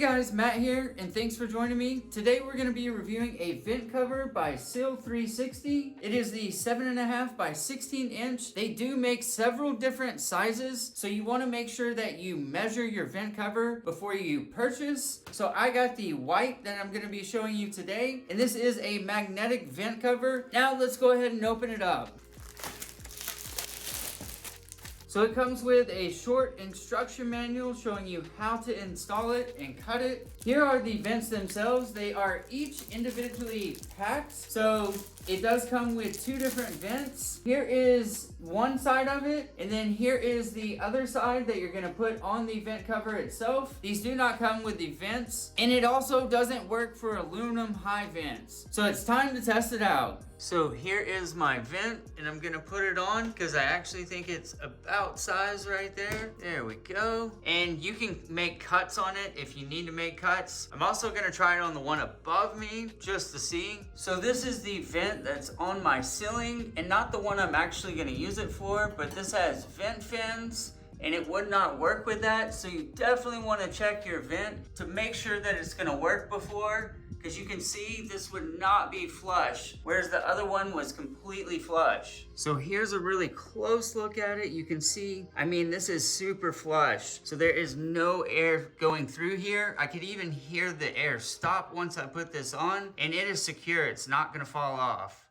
guys, Matt here, and thanks for joining me. Today we're going to be reviewing a vent cover by SEAL360. It is the 7.5 by 16 inch. They do make several different sizes, so you want to make sure that you measure your vent cover before you purchase. So I got the white that I'm going to be showing you today, and this is a magnetic vent cover. Now let's go ahead and open it up. So it comes with a short instruction manual showing you how to install it and cut it. Here are the vents themselves. They are each individually packed. So it does come with two different vents. Here is one side of it, and then here is the other side that you're gonna put on the vent cover itself. These do not come with the vents, and it also doesn't work for aluminum high vents. So it's time to test it out. So here is my vent, and I'm gonna put it on because I actually think it's about size right there. There we go. And you can make cuts on it if you need to make cuts. I'm also gonna try it on the one above me just to see. So this is the vent that's on my ceiling, and not the one I'm actually gonna use it for, but this has vent fins, and it would not work with that. So you definitely wanna check your vent to make sure that it's gonna work before, because you can see this would not be flush, whereas the other one was completely flush. So here's a really close look at it. You can see, I mean, this is super flush. So there is no air going through here. I could even hear the air stop once I put this on, and it is secure. It's not gonna fall off.